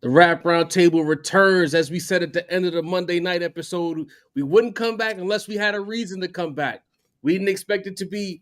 The Rap Roundtable returns. As we said at the end of the Monday night episode, we wouldn't come back unless we had a reason to come back. We didn't expect it to be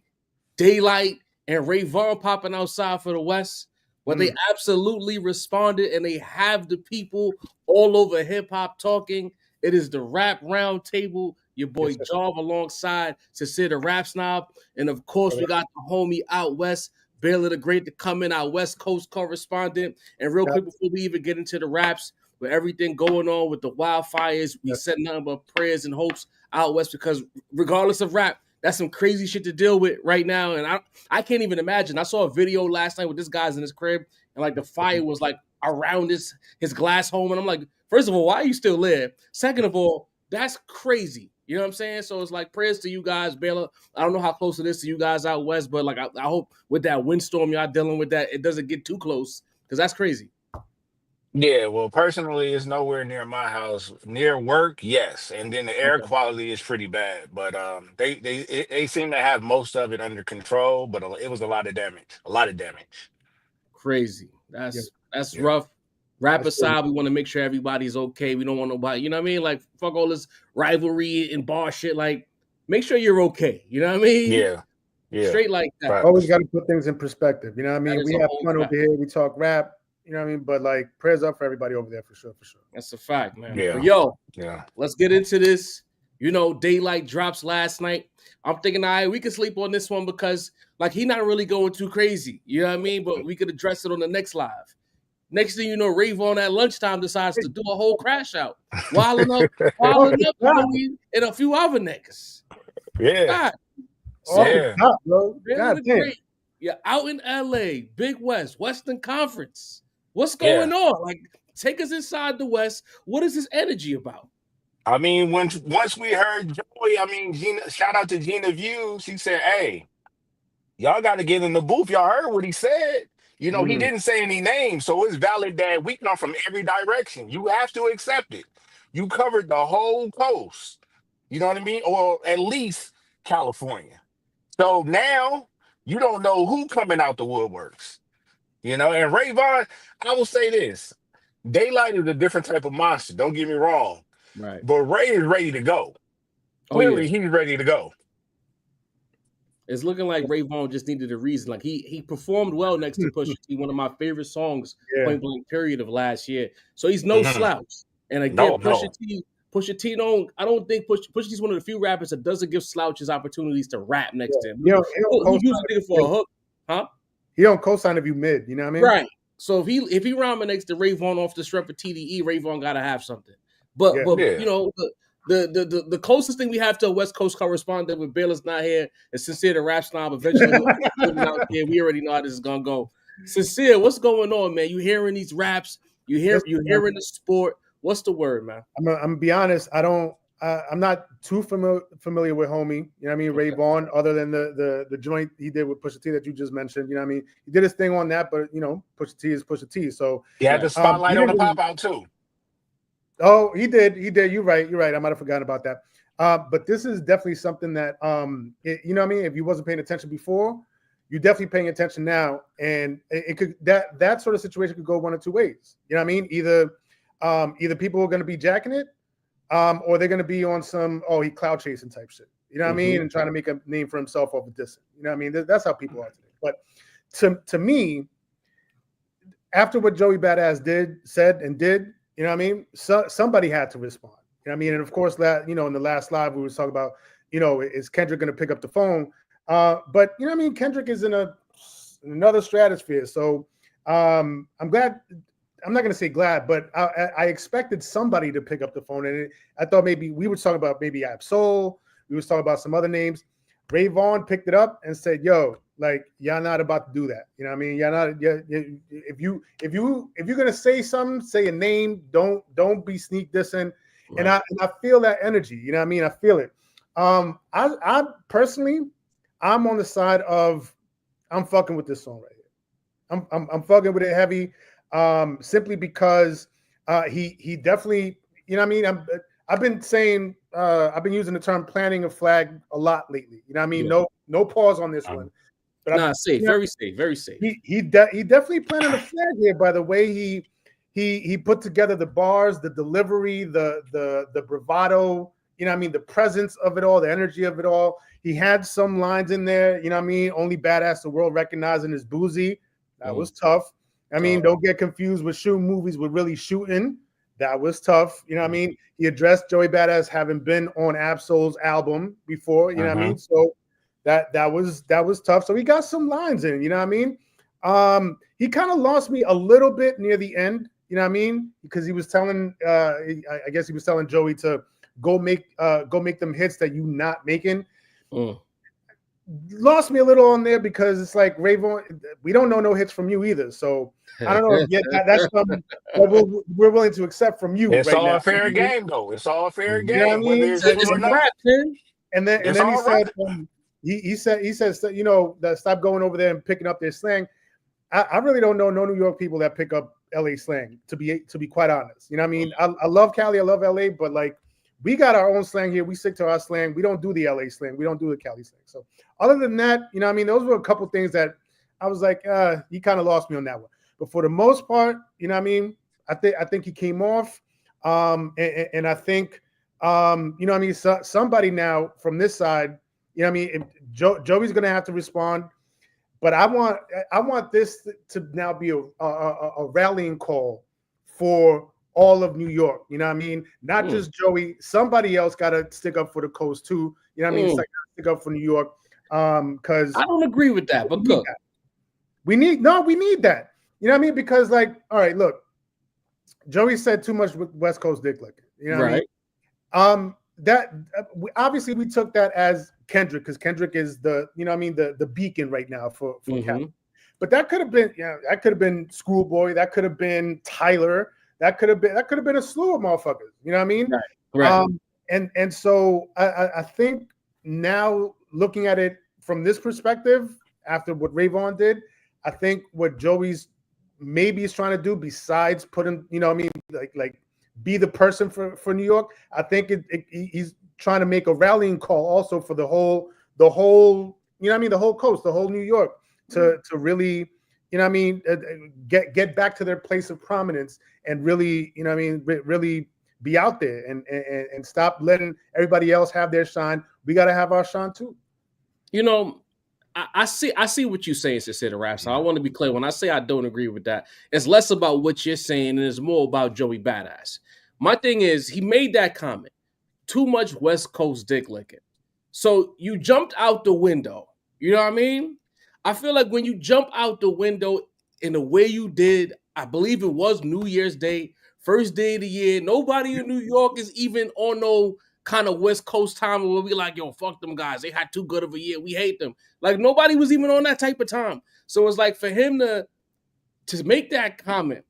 Daylyt and Vaughn popping outside for the West, but they absolutely responded, and they have the people all over hip-hop talking. It is the Rap Roundtable. Your boy Jarv alongside Sincere the Rap Snob. And, of course, we got the homie out west, Bada the Great, to come in, our West Coast correspondent. And real quick, before we even get into the raps, with everything going on with the wildfires, we send nothing but prayers and hopes out west, because regardless of rap, that's some crazy shit to deal with right now. And I can't even imagine. I saw a video last night with this guy's in his crib, and like the fire was like around his glass home. And I'm like, first of all, why are you still there? Second of all, that's crazy. You know what I'm saying? So it's like prayers to you guys, Bada. I don't know how close it is to you guys out west, but like I hope with that windstorm y'all dealing with that, it doesn't get too close, because that's crazy. Yeah, well, personally, it's nowhere near my house. Near work, yes, and then the air quality is pretty bad. But they seem to have most of it under control. But it was a lot of damage. A lot of damage. Crazy. That's rough. Rap aside, we want to make sure everybody's okay. We don't want nobody, you know what I mean? Like, fuck all this rivalry and bar shit. Like, make sure you're okay. You know what I mean? Yeah. Straight like that. Right. Always got to put things in perspective. You know what I mean? We have fun over here. We talk rap. You know what I mean? But like, prayers up for everybody over there for sure. That's a fact, man. Yeah. But let's get into this. You know, Daylyt drops last night. I'm thinking, all right, we can sleep on this one because, like, he not really going too crazy. You know what I mean? But we could address it on the next live. Next thing you know, Vaughn at lunchtime decides to do a whole crash out, wilding up, and a few other niggas. Yeah. God damn. You're out in LA, Big West, Western Conference. What's going on? Like, take us inside the West. What is this energy about? I mean, once we heard Joey, I mean, Gina, shout out to Gina View. She said, "Hey, y'all got to get in the booth. Y'all heard what he said. You know, he didn't say any names, so it's valid that we come from every direction. You have to accept it. You covered the whole coast. You know what I mean? Or at least California. So now you don't know who coming out the woodworks. You know, and Vaughn, I will say this. Daylyt is a different type of monster. Don't get me wrong. Right. But Ray is ready to go. Clearly, he's ready to go. It's looking like Vaughn just needed a reason. Like he performed well next to Pusha T, one of my favorite songs, point blank period of last year. So he's no slouch. And again, Pusha T I don't think Pusha T's one of the few rappers that doesn't give slouches opportunities to rap next to him. He uses it for a hook, huh? He don't co-sign if you mid, you know what I mean? Right. So if he rhyming next to Vaughn off the strength of TDE, Vaughn gotta have something. But you know, the closest thing we have to a West Coast correspondent with Bada's not here is Sincere the Rap Snob. Eventually, out here. We already know how this is gonna go. Sincere, what's going on, man? You hearing these raps? You hearing the sport? What's the word, man? I'm gonna be honest. I'm not too familiar with homie. You know what I mean? Vaughn, other than the joint he did with Pusha T that you just mentioned. You know what I mean? He did his thing on that, but you know, Pusha T is Pusha T. So he had the spotlight on the pop out too. Oh, he did. You're right. I might have forgotten about that. But this is definitely something that you know what I mean? If you wasn't paying attention before, you're definitely paying attention now. And it could that sort of situation could go one of two ways. You know what I mean? Either people are gonna be jacking it, or they're gonna be on some he cloud chasing type shit. You know what I mean? And trying to make a name for himself off of dissing. You know what I mean? That's how people are today. But to me, after what Joey Badass said and did, you know what I mean? Somebody had to respond. You know what I mean? And of course, that in the last live we were talking about, is Kendrick going to pick up the phone? But you know what I mean? Kendrick is in another stratosphere. So I'm glad. I'm not going to say glad, but I expected somebody to pick up the phone, and I thought maybe we were talking about maybe Absol. We was talking about some other names. Vaughn picked it up and said, "Yo, like y'all not about to do that." You know what I mean? Y'all not. If you're gonna say something, say a name. Don't be sneak dissing. Right. And I feel that energy. You know what I mean? I feel it. I personally, I'm on the side of I'm fucking with this song right here. I'm fucking with it heavy. Simply because he definitely, you know what I mean? I've been saying I've been using the term planting a flag a lot lately. You know what I mean? Yeah. No pause on this one. But safe, very safe, very safe. He definitely planted a flag here by the way he put together the bars, the delivery, the bravado, you know what I mean, the presence of it all, the energy of it all. He had some lines in there, you know what I mean, only badass the world recognizing is boozy. That was tough. I mean, don't get confused with shooting movies with really shooting. That was tough. You know what I mean? He addressed Joey Badass having been on Absol's album before, you know what I mean? So that was tough. So he got some lines in, you know what I mean? He kind of lost me a little bit near the end, you know what I mean? Because he was telling I guess he was telling Joey to go make them hits that you not making. Lost me a little on there because it's like Vaughn, we don't know no hits from you either. So I don't know if that's something that we're willing to accept from you. It's right all now. a fair game, though. It's all a fair game, You know what I mean? whether it's true or not. And then he said, he says, you know, that stop going over there and picking up their slang. I really don't know no New York people that pick up LA slang, to be quite honest. You know what I mean? I love Cali, I love LA, but like we got our own slang here. We stick to our slang. We don't do the LA slang. We don't do the Cali slang. So other than that, you know what I mean? Those were a couple things that I was like, you kind of lost me on that one. But for the most part, you know what I mean? I think he came off. And I think, you know what I mean? Somebody now from this side, you know what I mean? Joey's going to have to respond. But I want this to now be a rallying call for all of New York. You know what I mean? Not just Joey. Somebody else got to stick up for the coast too. You know what I mean? It's like stick up for New York. Because I don't agree with that, but look, we need that. You know what I mean? Because like, all right, look, Joey said too much with West Coast dick licking. You know what I mean? That obviously we took that as Kendrick, because Kendrick is the, you know what I mean, the beacon right now for Cali. But that could have been, that could have been Schoolboy, that could have been Tyler, that could have been a slew of motherfuckers. You know what I mean? Right. And so I think now looking at it from this perspective, after what Vaughn did, I think what Joey's maybe is trying to do, besides putting, you know what I mean, like be the person for New York, I think he's trying to make a rallying call also for the whole, you know what I mean, the whole coast, the whole New York, to really, you know what I mean, get back to their place of prominence and really, you know what I mean, really be out there and stop letting everybody else have their shine. We got to have our shine too. You know, I see what you're saying, Sincere Rap. So I want to be clear. When I say I don't agree with that, it's less about what you're saying and it's more about Joey Badass. My thing is, he made that comment. Too much West Coast dick licking. So you jumped out the window. You know what I mean? I feel like when you jump out the window in the way you did, I believe it was New Year's Day, first day of the year. Nobody in New York is even on no kind of West Coast time where we like, yo, fuck them guys. They had too good of a year. We hate them. Like nobody was even on that type of time. So it's like for him to make that comment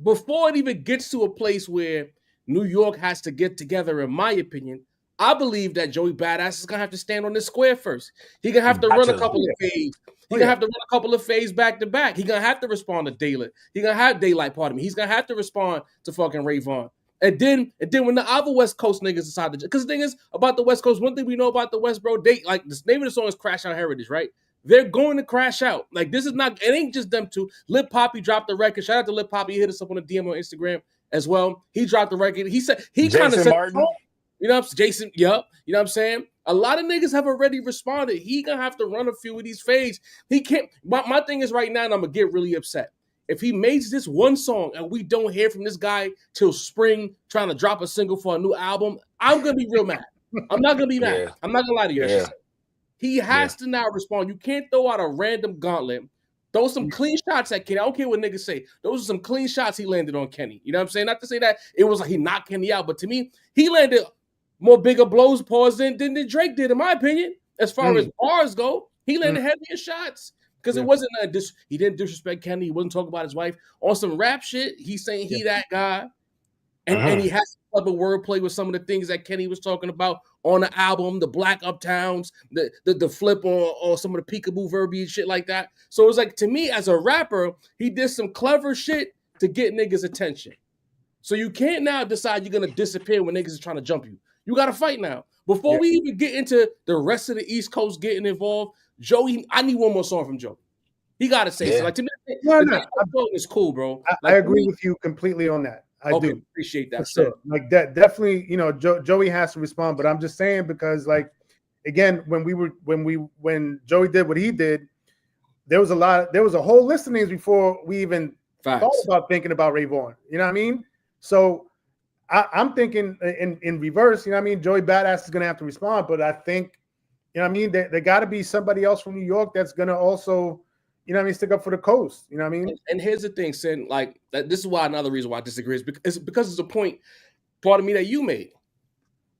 before it even gets to a place where New York has to get together, in my opinion, I believe that Joey Badass is going to have to stand on this square first. He's going to have to run a couple of fades. He's going to have to run a couple of fades back to back. He's going to have to respond to Daylyt. He's going to have Daylyt, pardon me. He's going to have to respond to fucking Vaughn. And then when the other West Coast niggas decide to, because the thing is about the West Coast, one thing we know about the West, bro, they like the name of the song is Crashout Heritage, right? They're going to crash out. Like this is not, it ain't just them two. Lil Poppy dropped the record. Shout out to Lil Poppy. He hit us up on a DM on Instagram as well. He dropped the record. He said, he kind of said, you know what I'm saying? Jason, yep. You know what I'm saying? A lot of niggas have already responded. He gonna have to run a few of these fades. He can't, my thing is right now, and I'm gonna get really upset. If he makes this one song and we don't hear from this guy till spring trying to drop a single for a new album, I'm going to be real mad. I'm not going to be mad. I'm not going to lie to you. He has to now respond. You can't throw out a random gauntlet. Throw some clean shots at Kenny. I don't care what niggas say. Those are some clean shots he landed on Kenny. You know what I'm saying? Not to say that it was like he knocked Kenny out, but to me, he landed more bigger blows, pause than Drake did, in my opinion. As far as bars go, he landed heavier shots. Because it wasn't he didn't disrespect Kenny. He wasn't talking about his wife. On some rap shit, he's saying he that guy. And he has some other wordplay with some of the things that Kenny was talking about on the album, the Black Uptowns, the flip on some of the peekaboo verbiage, shit like that. So it's like, to me, as a rapper, he did some clever shit to get niggas' attention. So you can't now decide you're going to disappear when niggas are trying to jump you. You got to fight now. Before we even get into the rest of the East Coast getting involved, Joey, I need one more song from Joey. He got to say so. Like, to me, No, The song is cool, bro. I agree with you completely on that. I do appreciate that. For sure. Like that, definitely. You know, Joey has to respond, but I'm just saying because, like, again, when Joey did what he did, there was a whole list of names before we even thought about thinking about Ray Vaughn. You know what I mean? So I'm thinking in reverse. You know what I mean? Joey Badass is going to have to respond, but I think, you know what I mean, there got to be somebody else from New York that's going to also, you know what I mean, stick up for the coast. You know what I mean? And here's the thing, Sin, like, this is why another reason why I disagree is because it's a point, part of me that you made.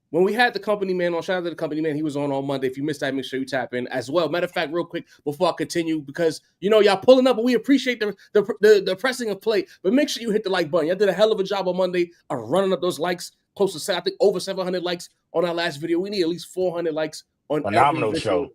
When we had the company man on, shout out to the company man, he was on Monday. If you missed that, make sure you tap in as well. Matter of fact, real quick, before I continue, because, you know, y'all pulling up, but we appreciate the pressing of play, but make sure you hit the like button. Y'all did a hell of a job on Monday of running up those likes, close to, I think, over 700 likes on our last video. We need at least 400 likes on phenomenal every show.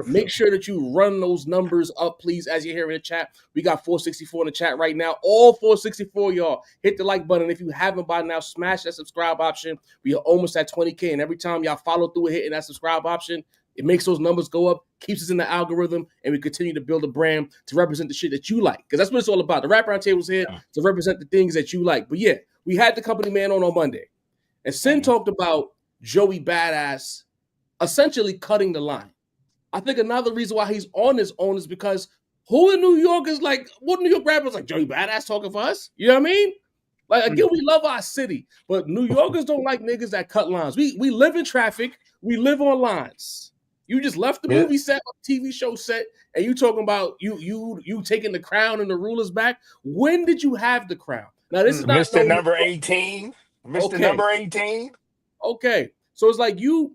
Make sure that you run those numbers up, please, as you're here in the chat. We got 464 in the chat right now. All 464, y'all. Hit the like button. If you haven't by now, smash that subscribe option. We are almost at 20K, and every time y'all follow through and hitting that subscribe option, it makes those numbers go up, keeps us in the algorithm, and we continue to build a brand to represent the shit that you like, because that's what it's all about. The Rap Roundtable's here to represent the things that you like. But yeah, we had the company man on Monday, and Sin talked about Joey Badass essentially cutting the line. I think another reason why he's on his own is because who in New York is like, what New York rappers like Joey Badass talking for us? You know what I mean? Like, again, we love our city, but New Yorkers don't like niggas that cut lines. We live in traffic. We live on lines. You just left the movie set, TV show set, and you talking about you taking the crown and the rulers back. When did you have the crown? Now, this is not Mr. Number 18. Mr. Number 18. Okay. So it's like you're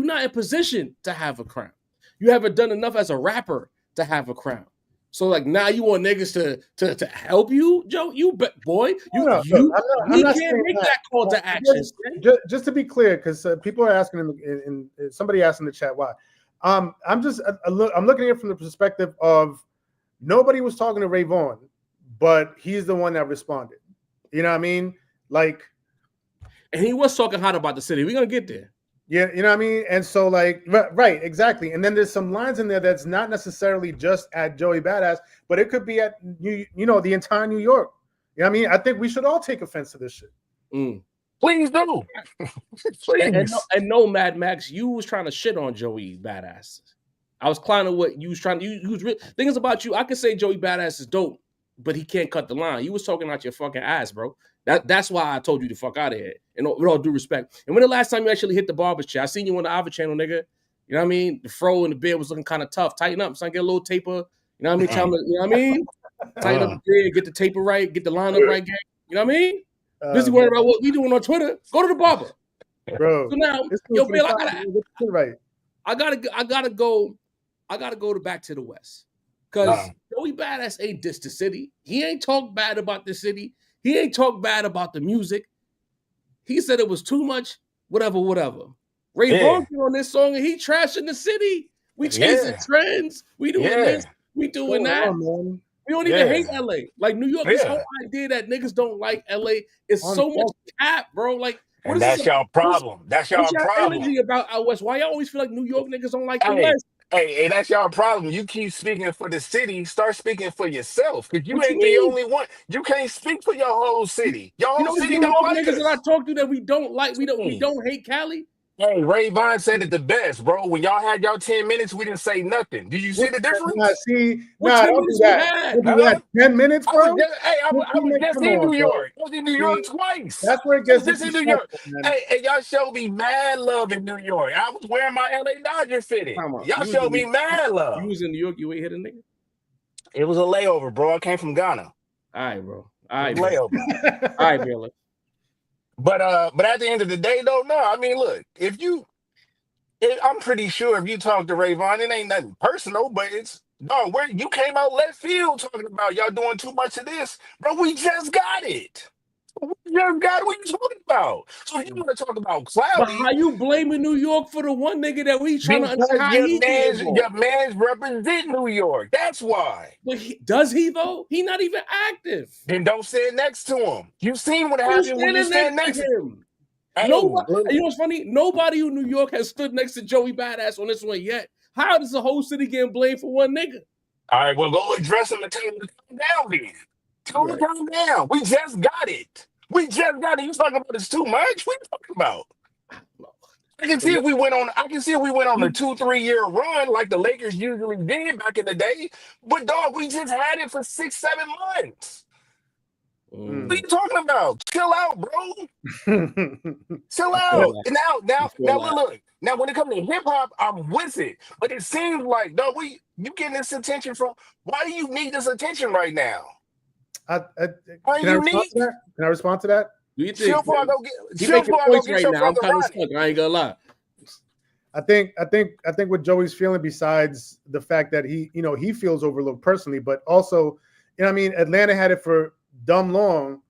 not in position to have a crown. You haven't done enough as a rapper to have a crown. So like now you want niggas to help you, Joe? You boy, we can't make that call to action. Just to be clear, because people are asking, and somebody asked in the chat why. I'm looking at it from the perspective of nobody was talking to Ray Vaughn, but he's the one that responded. You know what I mean? Like, and he was talking hot about the city. We're gonna get there. Yeah, you know what I mean? And so, like, right, exactly. And then there's some lines in there that's not necessarily just at Joey Badass, but it could be at, the entire New York. You know what I mean? I think we should all take offense to this shit. Please do. Please. And no, Mad Max, you was trying to shit on Joey Badass. I was clowning what you was trying to, things about you, I could say Joey Badass is dope, but he can't cut the line. You was talking out your fucking ass, bro. That's why I told you to fuck out of here. And with all due respect. And when the last time you actually hit the barber chair? I seen you on the Ava channel, nigga. You know what I mean? The fro and the beard was looking kind of tough. Tighten up, son. Get a little taper. You know what I mean? Tell me, you know what I mean? Tighten up the beard, get the taper right, get the line up right, gang. You know what I mean? Busy worried about what we doing on Twitter. Go to the barber. Bro. So now, yo, Bill, I gotta go to back to the West. Because Joey Badass ain't diss the city. He ain't talk bad about the city. He ain't talk bad about the music. He said it was too much, whatever. Ray Vaughn on this song and he trashing the city. We chasing trends. We doing this. We doing that. We don't even hate LA. Like New York, this whole idea that niggas don't like LA is so much cap, bro. Like, what is that's y'all problem. That's y'all problem. Energy about out West. Why y'all always feel like New York niggas don't like the West? Hey, that's y'all problem. You keep speaking for the city. Start speaking for yourself, because you ain't the only one. You can't speak for your whole city. Your whole city don't like us. Niggas that I talk to that we don't like. We don't hate Cali. Hey, Ray Vaughn said it the best, bro. When y'all had y'all 10 minutes, we didn't say nothing. Do you see the difference? Don't do that. 10 minutes, bro? I was just in New York. I was in New York twice. That's where it gets just in New York. Hey, y'all showed me mad love in New York. I was wearing my LA Dodger fitted. Y'all showed me mad love. You was in New York, you ain't hit a nigga? It was a layover, bro. I came from Ghana. All right, bro. All right, layover. All right, Bill. But at the end of the day, though, no. I mean, look, I'm pretty sure if you talk to Ray Vaughn, it ain't nothing personal, but it's where you came out left field talking about y'all doing too much of this, bro. We just got it. We just got it. What you talking about? So if you want to talk about cloudy, but how you blaming New York for the one nigga that we trying to understand? Your man's represent New York. That's why. But does he though? He not even active. Then don't stand next to him. You seen what happened when you stand next to him. Nobody, you know what's funny? Nobody in New York has stood next to Joey Badass on this one yet. How does the whole city getting blamed for one nigga? All right, well, go address him and tell him to calm down then. Tell him to calm down. We just got it. We just got it. You talking about it's too much? What are you talking about? I can see if we went on. I can see if we went on a 2-3 year run like the Lakers usually did back in the day. But dog, we just had it for 6-7 months. What are you talking about? Chill out, bro. Chill out. And now, look. Now, when it comes to hip hop, I'm with it. But it seems like, dog, you getting this attention from? Why do you need this attention right now? Can I respond to that? Do you think? Chill before I go get right your now. I'm brother kind of Ronnie. stuck. I ain't gonna lie. I think what Joey's feeling, besides the fact that he feels overlooked personally, but also, Atlanta had it for dumb long,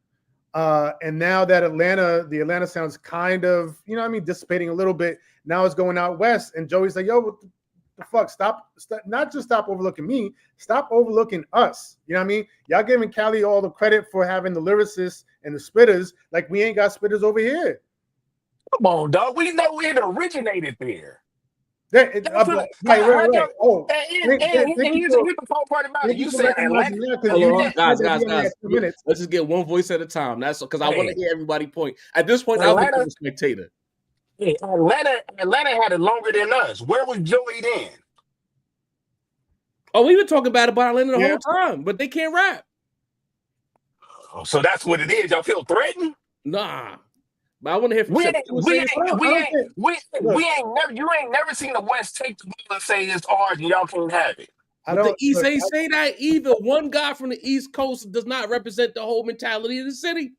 and now that the Atlanta sounds kind of, dissipating a little bit. Now it's going out west, and Joey's like, yo, what the fuck? Stop, not just stop overlooking me, stop overlooking us. You know what I mean? Y'all giving Cali all the credit for having the lyricists and the spitters, like we ain't got spitters over here. Come on, dog. We know it originated there. Right. Oh, and here's the cool part about it. You said Atlanta. Guys. Let's just get one voice at a time. That's because I want to hear everybody point. At this point, I'll become a spectator. Atlanta had it longer than us. Where was Joey then? Oh, we been talking about Atlanta the whole time, but they can't rap. Oh, so that's what it is. Y'all feel threatened? Nah. But I want to hear from you ain't never seen the West take the ball and say it's ours and y'all can't have it. The East ain't say that either. One guy from the East Coast does not represent the whole mentality of the city.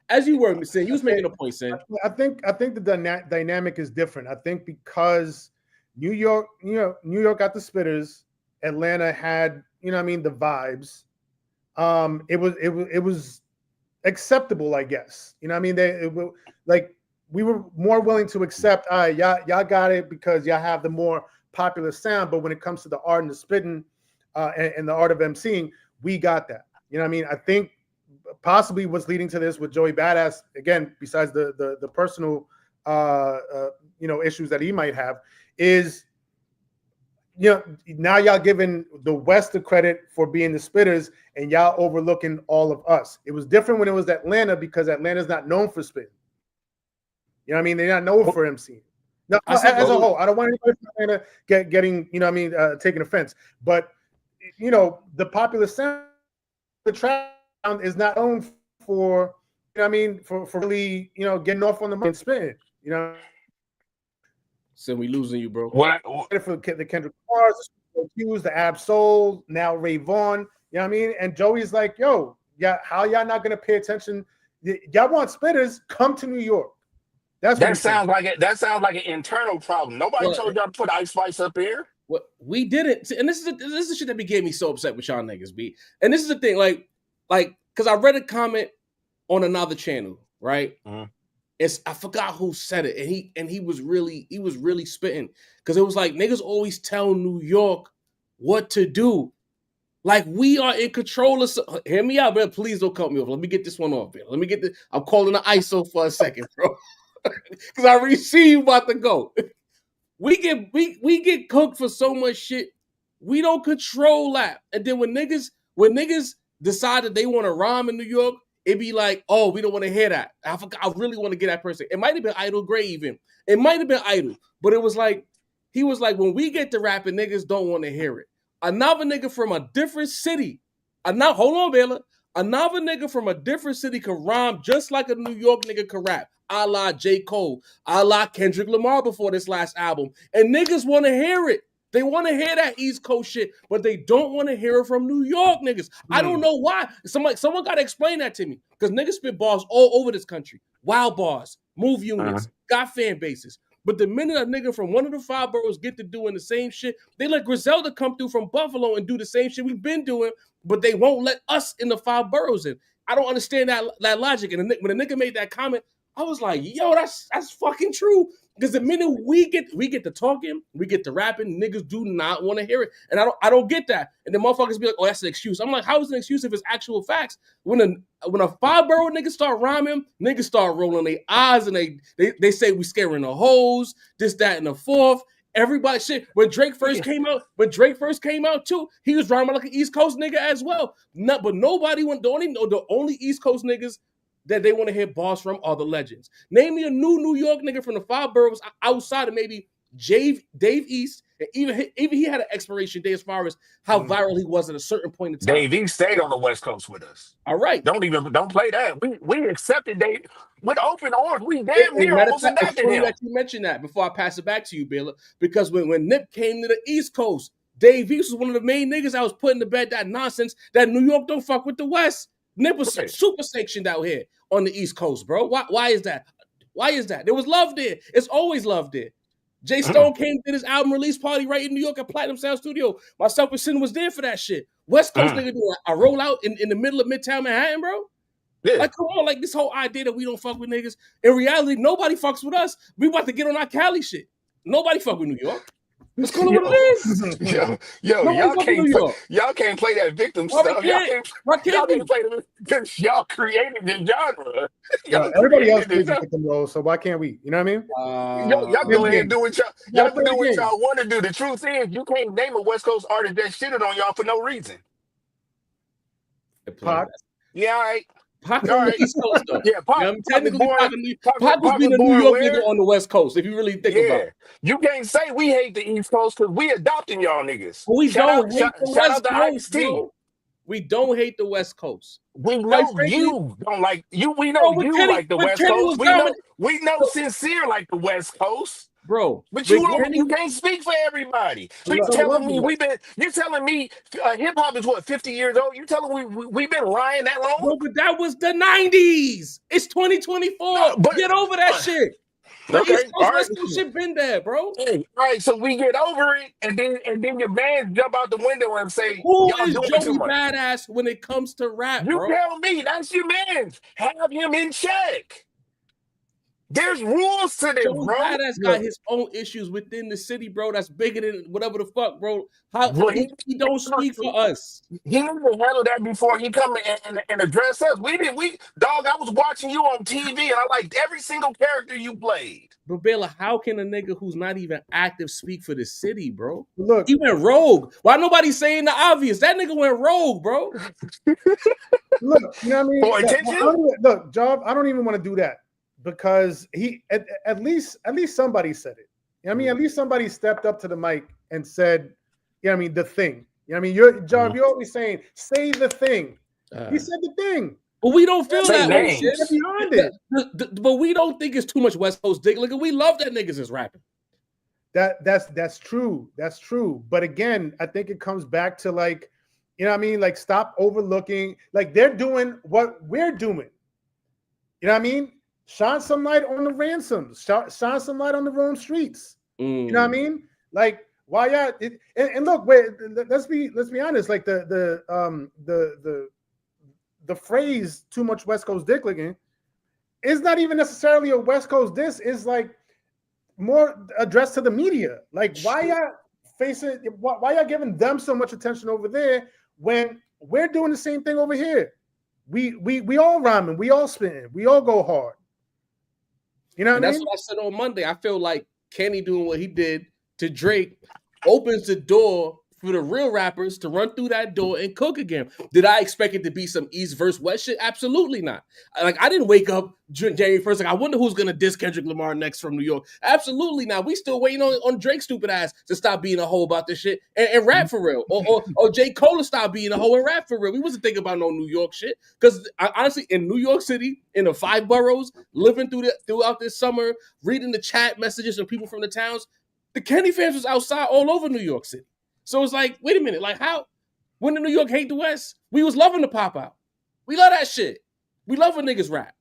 As you were saying, you was making a point, Sin. I think the dynamic is different. I think because New York got the spitters, Atlanta had, the vibes. It was acceptable, I guess. We were more willing to accept, all right, y'all got it because y'all have the more popular sound. But when it comes to the art and the spitting and the art of emceeing, we got that. I think possibly what's leading to this with Joey Badass, again, besides the personal issues that he might have, is now y'all giving the West the credit for being the spitters and y'all overlooking all of us. It was different when it was Atlanta because Atlanta's not known for spitting. They're not known for emceeing. No, as a whole, I don't want anybody from Atlanta getting taking offense. But the popular sound, the trap sound is not known for for really getting off on the mic and spitting. So we losing you, bro. What for the Kendrick Lamar's, the Ab Soul, now Ray Vaughn. And Joey's like, yo, how y'all not gonna pay attention? Y'all want spitters? Come to New York. That sounds like an internal problem. Nobody told y'all to put Ice Spice up here. What we didn't, and this is the shit that became me so upset with y'all niggas, B. And this is the thing, like, because I read a comment on another channel, right? Mm-hmm. I forgot who said it, and he was really spitting because it was like niggas always tell New York what to do, like we are in control of. Hear me out, man. Please don't cut me off. Let me get this one off, man. Let me get this. I'm calling the ISO for a second, bro, because I already see you about to go. We get cooked for so much shit. We don't control that, and then when niggas decide that they want to rhyme in New York, it'd be like, oh, we don't want to hear that. I really want to get that person. It might have been Idol Gray even. It might have been Idol. But it was like, he was like, when we get to rapping, niggas don't want to hear it. Another nigga from a different city. Hold on, Baylor. Another nigga from a different city could rhyme just like a New York nigga could rap. A la J. Cole. A la Kendrick Lamar before this last album. And niggas want to hear it. They want to hear that East Coast shit, but they don't want to hear it from New York niggas. I don't know why. Someone got to explain that to me. Because niggas spit bars all over this country. Wild bars, move units, got fan bases. But the minute a nigga from one of the 5 boroughs get to doing the same shit, they let Griselda come through from Buffalo and do the same shit we've been doing, but they won't let us in the 5 boroughs in. I don't understand that logic. And when the nigga made that comment, I was like, yo, that's fucking true. Because the minute we get to talking, we get to rapping, niggas do not want to hear it. And I don't get that. And then motherfuckers be like, oh, that's an excuse. I'm like, how is it an excuse if it's actual facts? When a 5-borough nigga start rhyming, niggas start rolling their eyes and they say we scaring the hoes, this, that, and the fourth. Everybody shit. When Drake first came out too, he was rhyming like an East Coast nigga as well. But nobody went. The only East Coast niggas that they want to hear bars from are the legends. Name me a New York nigga from the 5 boroughs outside of maybe Dave East. And even he had an expiration day as far as how viral he was at a certain point in time. Dave East stayed on the West Coast with us. All right. Don't play that. We accepted Dave with open arms. We damn near almost adopted him. That you mentioned that before I pass it back to you, Baylor, because when Nip came to the East Coast, Dave East was one of the main niggas I was putting to bed that nonsense that New York don't fuck with the West. Nip was super sanctioned out here on the East Coast, bro. Why is that? Why is that? There was love there. It's always love there. Jay Stone came to this album release party right in New York at Platinum Sound Studio. Myself and Sin was there for that shit. West Coast nigga do a rollout in the middle of Midtown Manhattan, bro. Yeah. Like, come on, like this whole idea that we don't fuck with niggas. In reality, nobody fucks with us. We about to get on our Cali shit. Nobody fuck with New York. Let's call it what it is. Y'all can't play that victim stuff. Y'all can't play it because y'all created the genre. Everybody else plays the victim role, so why can't we? You know what I mean? Y'all go ahead and do what y'all do what y'all want to do. The truth is, you can't name a West Coast artist that shitted on y'all for no reason. Pac. Yeah, all right. Pac on the East Coast, though. Yeah, Pac. Technically, Pac was being a New York nigga on the West Coast, if you really think about it. You can't say we hate the East Coast because we adopting y'all niggas. We don't hate the West Coast, bro. We don't hate the West Coast. We know you don't like you. We know you like the West Coast. We know Sincere like the West Coast. Bro, but you can't speak for everybody. So you telling me hip hop is what 50 years old? You telling me we've been lying that long? Bro, but that was the 90s. It's 2024. Get over that shit. Okay, West Coast shit been there, bro. Hey, all right, so we get over it, and then your man jump out the window and say, "Who is Joey Badass when it comes to rap?" You bro? Tell me. That's your man. Have him in check. There's rules to this, Joey bro. Badass got his own issues within the city, bro. That's bigger than whatever the fuck, bro. He don't speak for us. He needs to handle that before he come and address us. Dog, I was watching you on TV and I liked every single character you played. But Baylor, how can a nigga who's not even active speak for the city, bro? Look, he went rogue. Why nobody saying the obvious? That nigga went rogue, bro. Look, you know what I mean? For attention? Look, Job, I don't even want to do that. Because he at least somebody said it. You know what I mean? At least somebody stepped up to the mic and said, you know what I mean, the thing. You know what I mean? You're always saying, say the thing. He said the thing. But we don't feel that way. Behind it. But we don't think it's too much West Coast dick. Look, we love that niggas is rapping. That's true. That's true. But again, I think it comes back to like, you know what I mean? Like stop overlooking, like they're doing what we're doing. You know what I mean? Shine some light on the ransoms. Shine some light on the wrong streets. You know what I mean? Like why y'all? And look, wait. Let's be honest. Like the phrase "too much West Coast dick licking" is not even necessarily a West Coast diss. It's like more addressed to the media. Like why y'all giving them so much attention over there when we're doing the same thing over here? We all rhyming. We all spitting. We all go hard. You know what I mean? That's what I said on Monday. I feel like Kenny doing what he did to Drake opens the door for the real rappers to run through that door and cook again. Did I expect it to be some East versus West shit? Absolutely not. Like I didn't wake up January 1st like I wonder who's gonna diss Kendrick Lamar next from New York. Absolutely not. We still waiting on Drake's stupid ass to stop being a hoe about this shit and rap for real. Or J. Cole to stop being a hoe and rap for real. We wasn't thinking about no New York shit. Because honestly, in New York City, in the 5 boroughs, living throughout this summer, reading the chat messages from people from the towns, the Kenny fans was outside all over New York City. So it's like, wait a minute, like how? When did New York hate the West? We was loving the pop out. We love that shit. We love when niggas rap.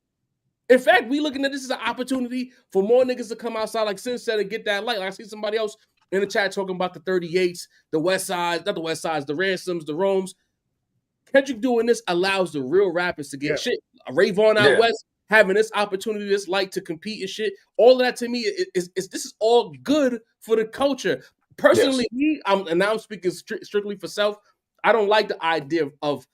In fact, we looking at this as an opportunity for more niggas to come outside, like Sin said, and get that light. Like I see somebody else in the chat talking about the 38s, the West Side, not the West Sides, the Ransoms, the Romes. Kendrick doing this allows the real rappers to get shit. Ray Vaughn out west having this opportunity, this light to compete and shit. All of that to me is this is all good for the culture. Personally, I'm speaking strictly for self. I don't like the idea of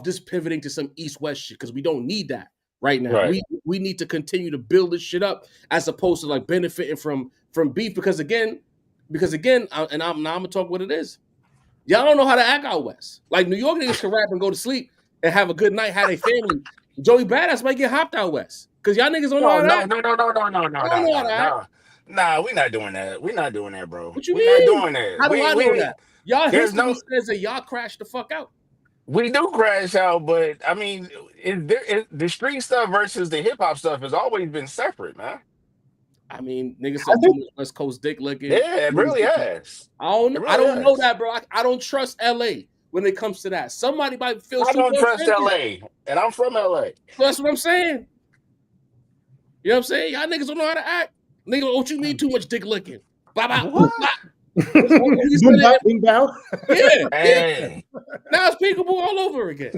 this pivoting to some East-West shit because we don't need that right now. Right. We need to continue to build this shit up as opposed to like benefiting from beef because again, Because again, I'm gonna talk what it is. Y'all don't know how to act out west. Like New York niggas can rap and go to sleep and have a good night, have a family. Joey Badass might get hopped out west because y'all niggas don't know how to act. No. I don't know how to act. Nah, we're not doing that. We're not doing that, bro. What you We're not mean? doing that. How do I know that? Y'all There's history no. says that y'all crashed the fuck out. We do crash out, but I mean, the street stuff versus the hip hop stuff has always been separate, man. I mean, niggas said too much West Coast dick licking. Yeah, it really has. I don't know that, bro. I don't trust LA when it comes to that. Somebody might feel I don't super trust offended. LA, and I'm from LA. So that's what I'm saying. You know what I'm saying? Y'all niggas don't know how to act. Nigga, what you mean too much dick licking? Blah, blah, What? blah. Boom, bow. Yeah. Hey. Now it's peekaboo all over again.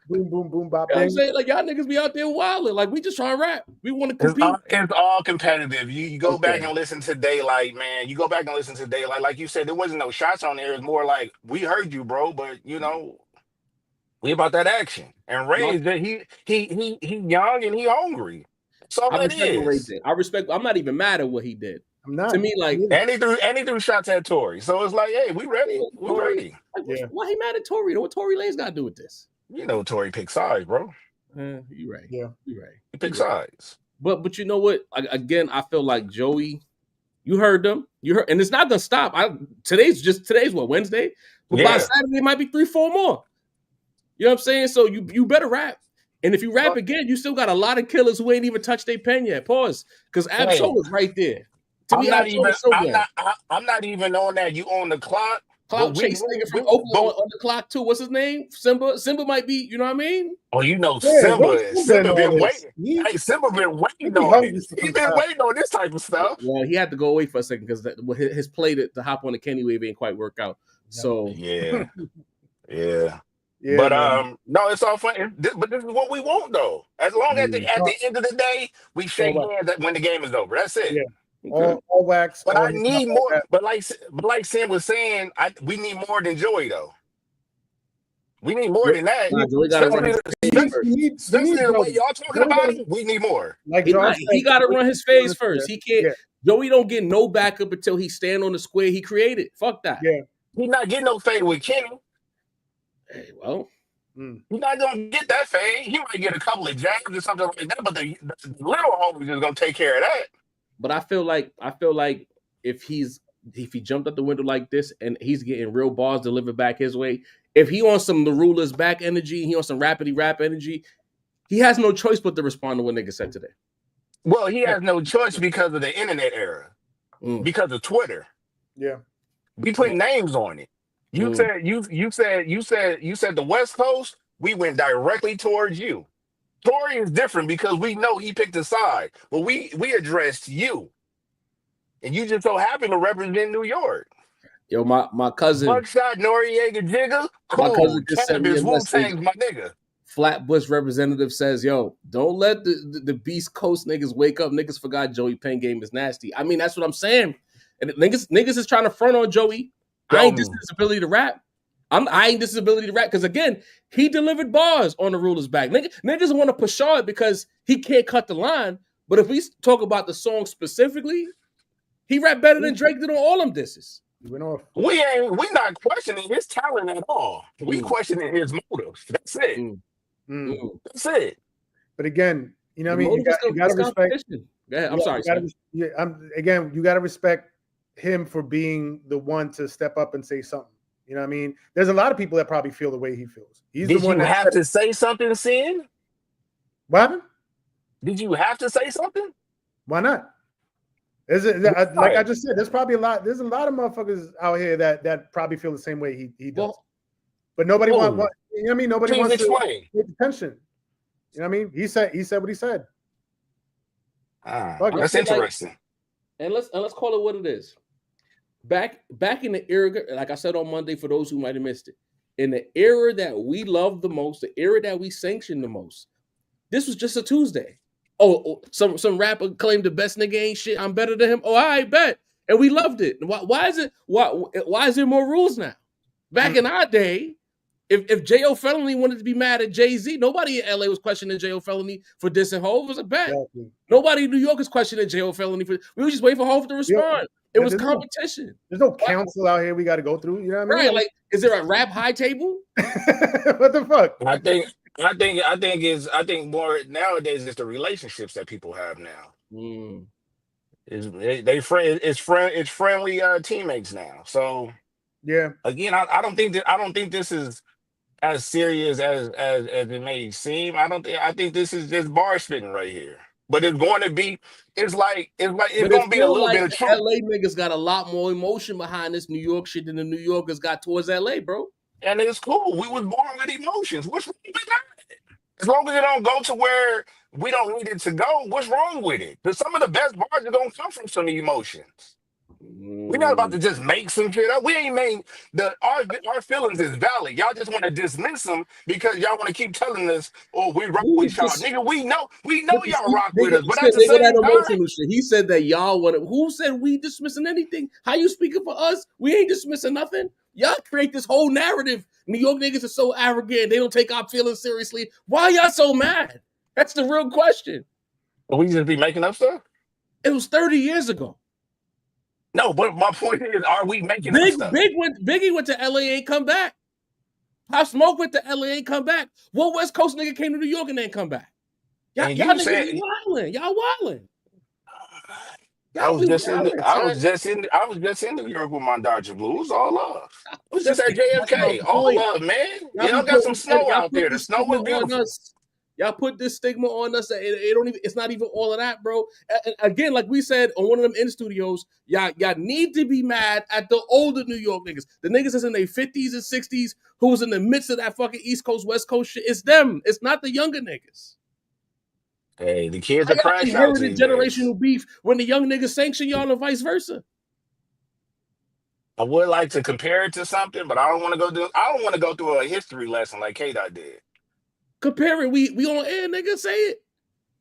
Boom, boom, boom, bop. You know what I'm saying? Like, y'all niggas be out there wilding. Like, we just trying to rap. We want to compete. It's all competitive. You go back and listen to Daylyt, man. You go back and listen to Daylyt. Like you said, there wasn't no shots on there. It's more like, we heard you, bro, but, you know, we about that action. And Ray, he young and he hungry. So I respect what Ray did. I'm not even mad at what he did. I'm not. To me, like, and he threw shots at Tory. So it's like, hey, we ready. We ready. Like, why he mad at Tory? What Tory Lanez got to do with this? You know, Tory picks sides, bro. You right. Yeah, you right. He picks sides. But you know what? Again, I feel like Joey. You heard them. You heard, and it's not gonna stop. Today's what, Wednesday? But by Saturday, it might be 3-4 more. You know what I'm saying? So you better rap. And if you rap again, you still got a lot of killers who ain't even touched their pen yet. Pause. Because Absol is right there. I'm not even on that. You on the clock. Clout chase nigga from Oakland on the clock too. What's his name? Simba. Simba might be, you know what I mean? Oh, you know, Simba been waiting. Hey, Simba been waiting on this. He been waiting on this type of stuff. Well, he had to go away for a second because his play to hop on the Kenny wave ain't quite work out. So yeah. But no, it's all fun. But this is what we want, though. As long as at the end of the day, we shake hands when the game is over. That's it. Yeah. Okay. All wax. But I need more. But like Sam was saying, we need more than Joey, though. We need more than that. Especially the way y'all talking about it, we need more. Like he got to run his phase first. He can't. Yeah. Joey don't get no backup until he stand on the square he created. Fuck that. Yeah. He's not getting no fade with Kenny. Hey, well. He's not gonna get that fade. He might get a couple of jabs or something like that, but the little homie is gonna take care of that. But I feel like if he jumped out the window like this and he's getting real bars delivered back his way, if he on some the ruler's back energy, he on some rapidy rap energy, he has no choice but to respond to what nigga said today. Well, he has no choice because of the internet era, because of Twitter. Yeah, we put names on it. You said the West Coast. We went directly towards you. Tory is different because we know he picked a side, but we addressed you, and you just so happen to represent New York. Yo, my cousin, Buckshot, Noriega, Jigga, cool. My cousin just sent me a message. My nigga. Flatbush representative says, "Yo, don't let the Beast Coast niggas wake up. Niggas forgot Joey Penn game is nasty." I mean, that's what I'm saying. And niggas is trying to front on Joey. I ain't dissing his ability to rap. I ain't dissing his ability to rap because again, he delivered bars on the ruler's back. Niggas want to push it because he can't cut the line. But if we talk about the song specifically, he rap better than Drake did on all them disses. We not questioning his talent at all. We questioning his motives. That's it. That's it. But again, you know what I mean? You got to respect. Yeah, I'm sorry. You got to respect him for being the one to step up and say something. You know what I mean? There's a lot of people that probably feel the way he feels. Did the one you have to say something, Sin? What happened? Did you have to say something? Why not? Like I just said, there's probably a lot of motherfuckers out here that probably feel the same way he does. But nobody wants, you know what I mean? Nobody wants to pay attention. You know what I mean? He said what he said. That's interesting. And let's call it what it is. Back in the era, like I said on Monday, for those who might have missed it, in the era that we love the most, the era that we sanction the most, this was just a Tuesday. Oh, some rapper claimed the best nigga ain't shit. I'm better than him. Oh, I bet, and we loved it. Why is it? Why is there more rules now? Back in our day, If J.O. Felony wanted to be mad at Jay-Z, nobody in LA was questioning J.O. Felony for dissing Hov. It was a bet. Exactly. Nobody in New York is questioning J.O. Felony for. We were just waiting for Hov to respond. It was competition. There's no council out here we got to go through. You know what I mean? Right? Like, is there a rap high table? What the fuck? I think more nowadays it's the relationships that people have now. It's friendly teammates now. So yeah, again, I don't think this is as serious as it may seem. I think this is just bar spitting right here. But it's going to be. It's going to be a little bit of truth. LA niggas got a lot more emotion behind this New York shit than the New Yorkers got towards LA, bro. And it's cool. We was born with emotions. What's wrong with that? As long as it don't go to where we don't need it to go, what's wrong with it? Because some of the best bars are going to come from some emotions. We're not about to just make some shit up. We ain't made our feelings is valid. Y'all just want to dismiss them because y'all want to keep telling us, "Oh, we rock with y'all, nigga." We know y'all rock with us, but at the same time, shit. He said that y'all want to. Who said we dismissing anything? How you speaking for us? We ain't dismissing nothing. Y'all create this whole narrative. New York niggas are so arrogant. They don't take our feelings seriously. Why y'all so mad? That's the real question. We just be making up stuff. It was 30 years ago. No, but my point is, are we making up stuff? Biggie went to LA, ain't come back. Pop Smoke went to LA, ain't come back. What West Coast nigga came to New York and ain't come back? Y'all niggas wildin'. Y'all wildin'. I was just in New York with my Dodger Blues. All love. I was just at JFK. All love, man. Y'all got some snow out there. The snow was beautiful. Y'all put this stigma on us that it's not even all of that, bro. And again, like we said on one of them in studios, y'all need to be mad at the older New York niggas. The niggas that's in their 50s and 60s who was in the midst of that fucking East Coast, West Coast shit. It's them. It's not the younger niggas. Hey, the kids are crashing out. Generational beef when the young niggas sanction y'all and vice versa. I would like to compare it to something, but I don't want to go through a history lesson like K-Dot did. Compare it. We on air, nigga. Say it.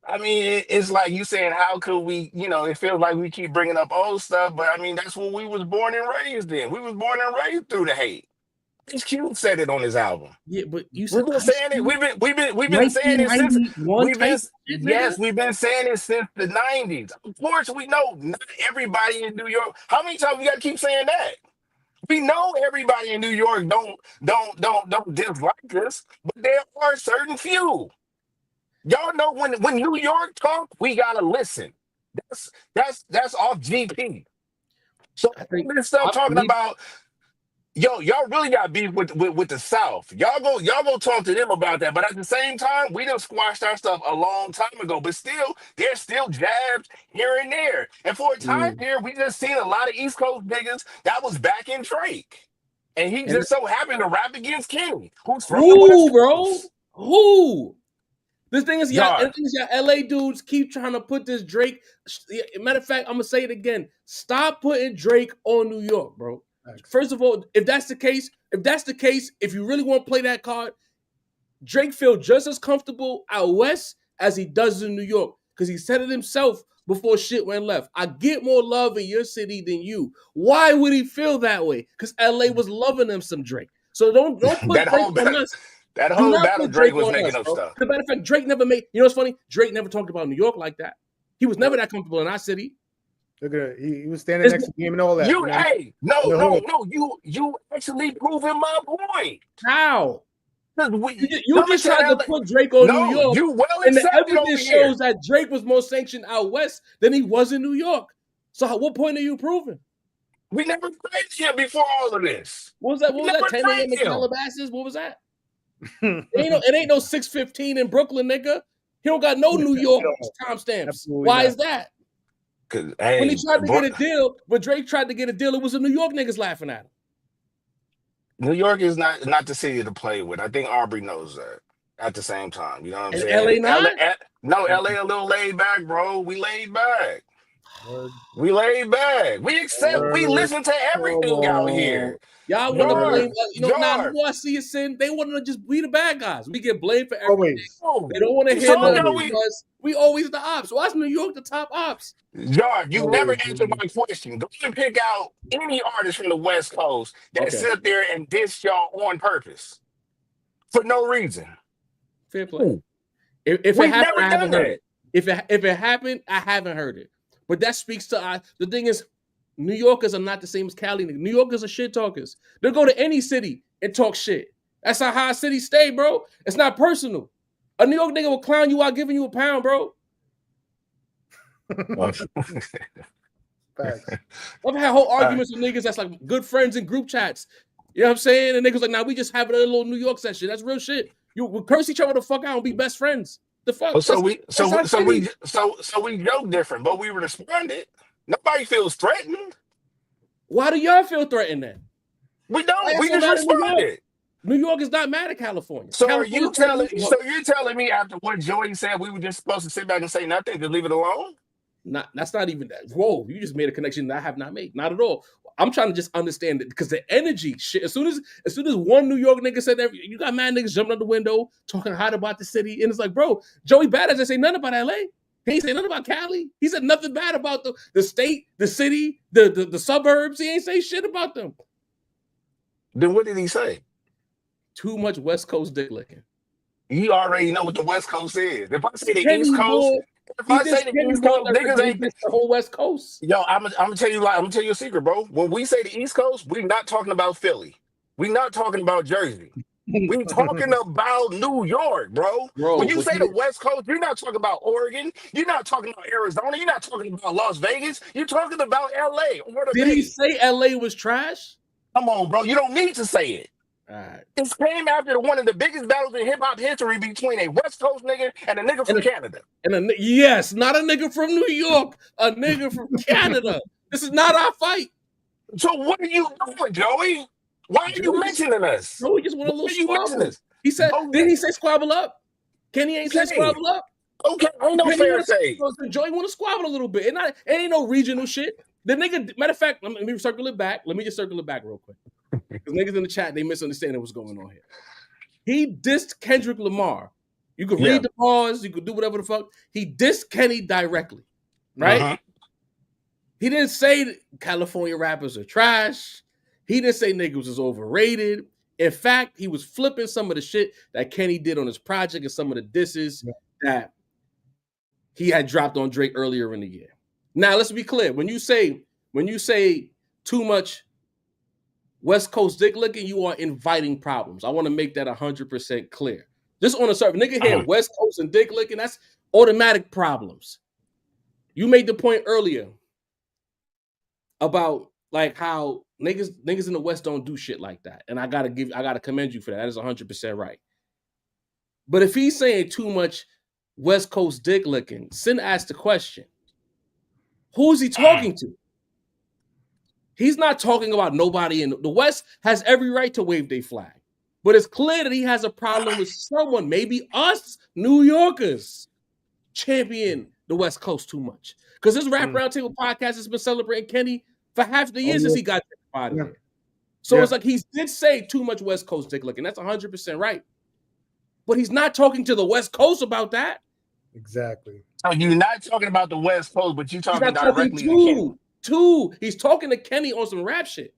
I mean, it's like you saying, how could we, it feels like we keep bringing up old stuff, but I mean, that's what we was born and raised in. We was born and raised through the hate. Ice Cube said it on his album. Yeah, but we've been saying it. We've been saying it since we've been saying it since the 90s. Of course, we know not everybody in New York. How many times we got to keep saying that? We know everybody in New York don't dislike us, but there are certain few. Y'all know when New York talk, we gotta listen. That's off GP. So let's start talking about. Y'all really got beef with the South. Y'all go talk to them about that. But at the same time, we done squashed our stuff a long time ago. But still, there's still jabs here and there. And for a time here, we just seen a lot of East Coast niggas that was back in Drake. And he just so happened to rap against Kenny, who's from the West Coast. Who? This thing is, y'all LA dudes keep trying to put this Drake. Matter of fact, I'm gonna say it again. Stop putting Drake on New York, bro. First of all, if that's the case, if you really want to play that card, Drake feels just as comfortable out west as he does in New York. Because he said it himself before shit went left. I get more love in your city than you. Why would he feel that way? Because LA was loving him some Drake. So don't put that Drake on us. That whole battle, Drake was making up stuff. As a matter of fact, Drake never made. You know what's funny? Drake never talked about New York like that. He was never that comfortable in our city. Look at it. He was standing next to him and all that. You actually proving my point. How? You just tried to put Drake on New York. And the evidence shows that Drake was more sanctioned out west than he was in New York. So what point are you proving? We never played him before all of this. What was that? 10 a.m. in Calabasas? What was that? It ain't no 6:15 in Brooklyn, nigga. He don't got no New York timestamps. Why is that? When he tried to get a deal, when Drake tried to get a deal, it was the New York niggas laughing at him. New York is not the city to play with. I think Aubrey knows that. At the same time, you know what I'm saying? LA not? LA a little laid back, bro. We laid back. We laid back. We listen to everything out here. Y'all want to blame, now I see it sin. They want to just be the bad guys. We get blamed for everything. They don't want to hear nothing because we always the ops. Why is New York the top ops? Jar, you never answered my question. Go and pick out any artist from the West Coast that sit there and diss y'all on purpose. for no reason. Fair play. If it We've happened, never I haven't done heard it. If it happened, I haven't heard it. But that speaks to the thing is, New Yorkers are not the same as Cali niggas. New Yorkers are shit talkers. They'll go to any city and talk shit. That's how cities stay, bro. It's not personal. A New York nigga will clown you out giving you £1, bro. Facts. I've had whole arguments with niggas that's like good friends in group chats. You know what I'm saying? And niggas like, nah, we just having a little New York session. That's real shit. We'll curse each other the fuck out and be best friends. The fuck? So we joke different, but we responded. Nobody feels threatened. Why do y'all feel threatened then? We don't. We just responded. New York is not mad at California. So you're telling me after what Joey said, we were just supposed to sit back and say nothing, just leave it alone? That's not even that. Whoa, you just made a connection that I have not made. Not at all. I'm trying to just understand it because the energy shit. As soon as one New York nigga said that, you got mad niggas jumping out the window talking hot about the city, and it's like, bro, Joey Bada didn't say nothing about LA. He ain't say nothing about Cali. He said nothing bad about the state, the city, the suburbs. He ain't say shit about them. Then what did he say? Too much West Coast dick licking. You already know what the West Coast is. If I say the East Coast, niggas ain't the whole West Coast. Yo, I'm gonna tell you a secret, bro. When we say the East Coast, we're not talking about Philly. We're not talking about Jersey. We're talking about New York, bro. When you say the West Coast, you're not talking about Oregon. You're not talking about Arizona. You're not talking about Las Vegas. You're talking about LA. Did he say LA was trash? Come on, bro. You don't need to say it. All right. It came after one of the biggest battles in hip-hop history between a West Coast nigga and a nigga from Canada. Yes, not a nigga from New York, a nigga from Canada. This is not our fight. So what are you doing, Joey? Why are you mentioning us? No, we just want a little squabble. He said, didn't he say squabble up? Kenny ain't say squabble up. Okay, ain't no fair say. Joey want to squabble a little bit. It ain't no regional shit. The nigga, matter of fact, let me circle it back. Let me just circle it back real quick. Because niggas in the chat, they misunderstand what's going on here. He dissed Kendrick Lamar. You could read the pause, you could do whatever the fuck. He dissed Kenny directly, right? Uh-huh. He didn't say California rappers are trash. He didn't say niggas was overrated. In fact, he was flipping some of the shit that Kenny did on his project and some of the disses that he had dropped on Drake earlier in the year. Now, let's be clear. When you say too much West Coast dick licking, you are inviting problems. I want to make that 100% clear. Just on a certain nigga here, West Coast and dick licking, that's automatic problems. You made the point earlier about like how niggas in the West don't do shit like that. And I gotta commend you for that. That is 100% right. But if he's saying too much West Coast dick licking, Sin asked the question, who's he talking to? He's not talking about nobody in the West has every right to wave their flag. But it's clear that he has a problem with someone, maybe us New Yorkers, champion the West Coast too much. Because this Rap Roundtable podcast has been celebrating Kenny for half the year since he got out of here. So it's like he did say too much West Coast dick licking. That's 100% right. But he's not talking to the West Coast about that. Exactly. So you're not talking about the West Coast, but you're talking directly to Kenny. He's talking to Kenny on some rap shit.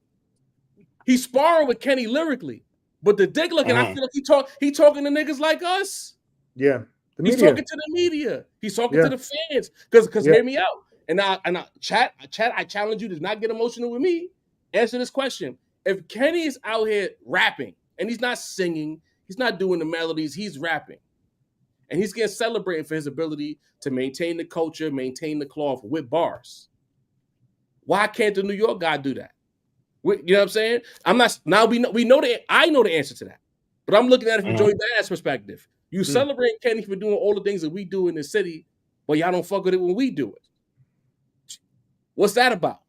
He's sparring with Kenny lyrically. But the dick looking, I feel like he talking to niggas like us. Yeah. He's talking to the media. He's talking to the fans. Because hear me out. And I chat, I challenge you to not get emotional with me. Answer this question. If Kenny is out here rapping and he's not singing, he's not doing the melodies, he's rapping. And he's getting celebrated for his ability to maintain the culture, maintain the cloth with bars. Why can't the New York guy do that? You know what I'm saying? I'm not. Now we know I know the answer to that, but I'm looking at it from Joey Bada's perspective. You celebrate Kenny for doing all the things that we do in the city, but y'all don't fuck with it when we do it. What's that about?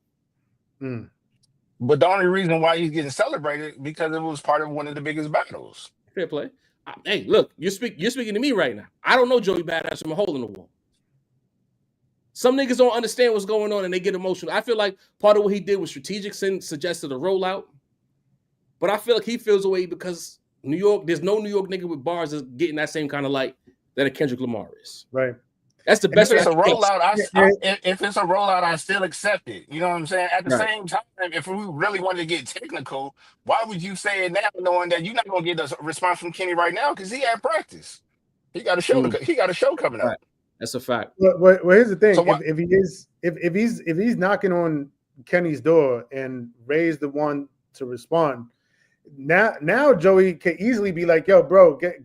But the only reason why he's getting celebrated because it was part of one of the biggest battles. Fair play. Hey, look, you're speaking to me right now. I don't know Joey Badass from a hole in the wall. Some niggas don't understand what's going on and they get emotional. I feel like part of what he did was strategic. Sin suggested a rollout. But I feel like he feels away because New York, there's no New York nigga with bars that's getting that same kind of light that a Kendrick Lamar is. Right. That's the And if best way it's I a can guess. rollout, if it's a rollout, I still accept it. You know what I'm saying? At the Right. same time, if we really wanted to get technical, why would you say it now, knowing that you're not gonna get a response from Kenny right now because he had practice. He got a show. He got a show coming up. Right. That's a fact. Well, here's the thing: So what? if he's knocking on Kenny's door and Ray's the one to respond, now Joey can easily be like, "Yo, bro, get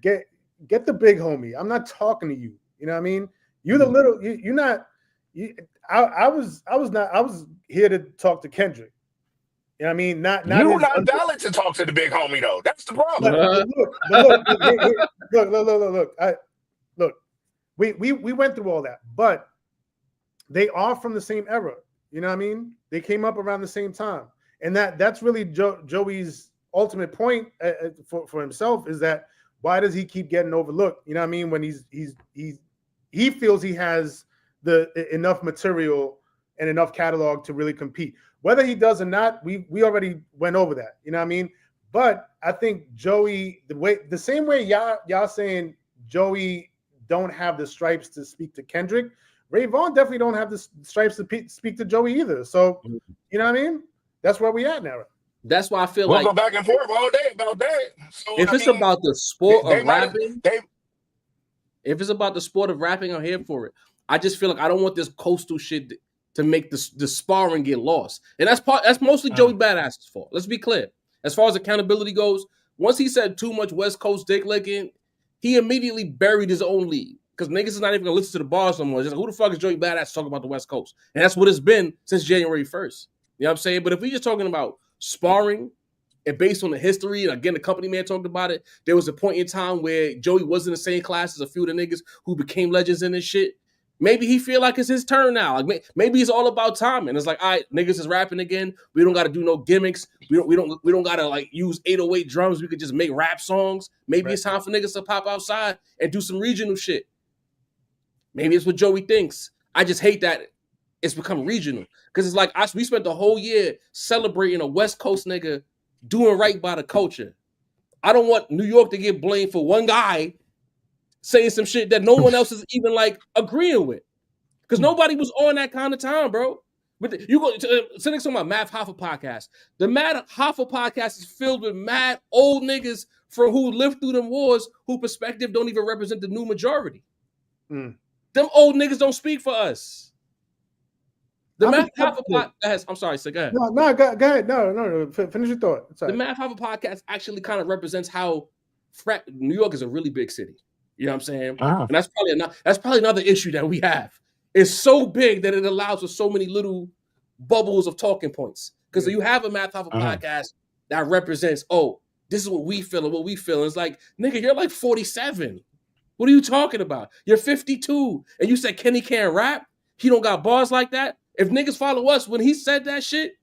the big homie. I'm not talking to you. You know what I mean? You're the little. You're not. I was here to talk to Kendrick. You know what I mean? Not You're his not valid to talk to the big homie though. That's the problem. Look. We went through all that, but they are from the same era. You know what I mean? They came up around the same time, and that's really Joey's ultimate point for himself is that why does he keep getting overlooked? You know what I mean? When he feels he has the enough material and enough catalog to really compete. Whether he does or not, we already went over that. You know what I mean? But I think Joey, the same way y'all saying Joey don't have the stripes to speak to Kendrick, Ray Vaughn definitely don't have the stripes to speak to Joey either. So, you know what I mean? That's where we at now. That's why I feel we'll like go back and forth all day about that. So, if it's about the sport of rapping, if it's about the sport of rapping, I'm here for it. I just feel like I don't want this coastal shit to make the sparring get lost. And that's mostly Joey Badass's fault. Let's be clear. As far as accountability goes, once he said too much West Coast dick licking, he immediately buried his own lead. Because niggas is not even gonna listen to the bars no more. Just like, who the fuck is Joey Badass talking about the West Coast? And that's what it's been since January 1st. You know what I'm saying? But if we're just talking about sparring and based on the history, and again, the company man talked about it, there was a point in time where Joey was in the same class as a few of the niggas who became legends in this shit. Maybe he feel like it's his turn now. Like maybe it's all about timing. It's like, all right, niggas is rapping again. We don't got to do no gimmicks. We don't got to like use 808 drums. We could just make rap songs. Maybe it's time for niggas to pop outside and do some regional shit. Maybe it's what Joey thinks. I just hate that it's become regional because it's like we spent the whole year celebrating a West Coast nigga doing right by the culture. I don't want New York to get blamed for one guy saying some shit that no one else is even like agreeing with, because nobody was on that kind of time, bro. But you go sitting on my Math Hoffa podcast. The Math Hoffa podcast is filled with mad old niggas from who lived through them wars, who perspective don't even represent the new majority. Them old niggas don't speak for us. The Math Hoffa podcast. I'm sorry, go ahead. No, go ahead. No. Finish your thought. The Math Hoffa podcast actually kind of represents how New York is a really big city. You know what I'm saying? And that's probably another issue that we have. It's so big that it allows for so many little bubbles of talking points. Because you have a Math Hoffa podcast that represents, this is what we feel and what we feel. And it's like, nigga, you're like 47. What are you talking about? You're 52. And you said Kenny can't rap? He don't got bars like that? If niggas follow us, when he said that shit,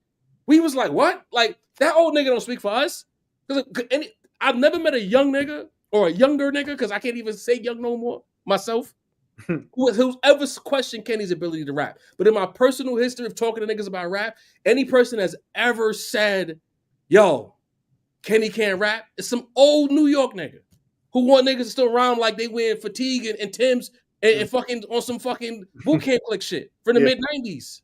we was like, what? Like, that old nigga don't speak for us? I've never met a young nigga or a younger nigga, because I can't even say young no more myself, who's ever questioned Kenny's ability to rap. But in my personal history of talking to niggas about rap, any person has ever said, yo, Kenny can't rap, it's some old New York nigga who want niggas to still rhyme like they wear fatigue and Tim's and fucking on some fucking boot camp click shit from the mid-90s.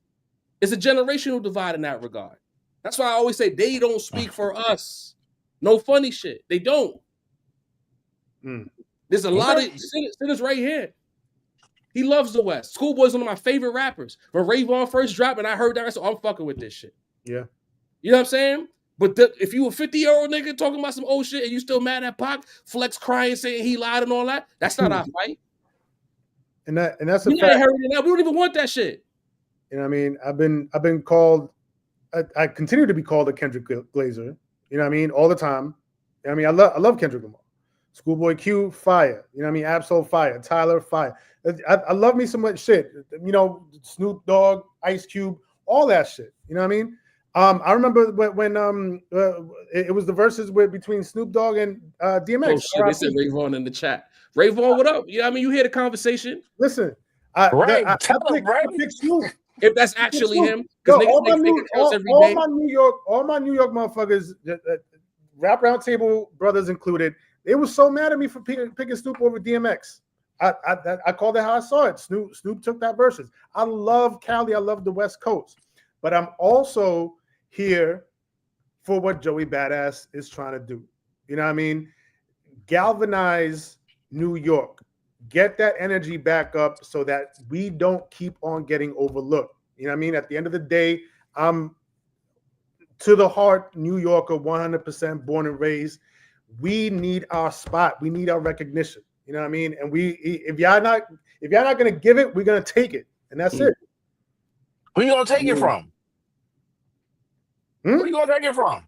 It's a generational divide in that regard. That's why I always say they don't speak for us. No funny shit. They don't. There's a lot of sinners right here. He loves the West. Schoolboy's one of my favorite rappers. When Ray Vaughn first dropped and I heard that, I said, I'm fucking with this shit. Yeah. You know what I'm saying? But if you a 50-year-old nigga talking about some old shit and you still mad at Pac, Flex crying, saying he lied and all that, that's not our fight. And that's a fact. We don't even want that shit. You know what I mean? I've been called, I continue to be called a Kendrick Glazer. You know what I mean? All the time. You know what I mean? I love Kendrick Lamar. Schoolboy Q, fire. You know what I mean? Absol, fire. Tyler, fire. I love me some much shit. You know, Snoop Dogg, Ice Cube, all that shit. You know what I mean? I remember when it was the verses between Snoop Dogg and DMX. Oh shit! They said Ray Vaughn in the chat. Ray Vaughn, what up? You know what I mean? You hear the conversation. Listen, I pick Snoop. If that's actually him, because all my New York motherfuckers, Rap Roundtable brothers included, they were so mad at me for picking Snoop over DMX. I called it how I saw it. Snoop took that versus. I love Cali. I love the West Coast, but I'm also here for what Joey Badass is trying to do. You know what I mean? Galvanize New York. Get that energy back up so that we don't keep on getting overlooked. You know what I mean? At the end of the day, I'm to the heart New Yorker, 100% born and raised. We need our spot. We need our recognition. You know what I mean? And if y'all not gonna give it, we're gonna take it, and that's it. Who you gonna take it from? Who you gonna take it from?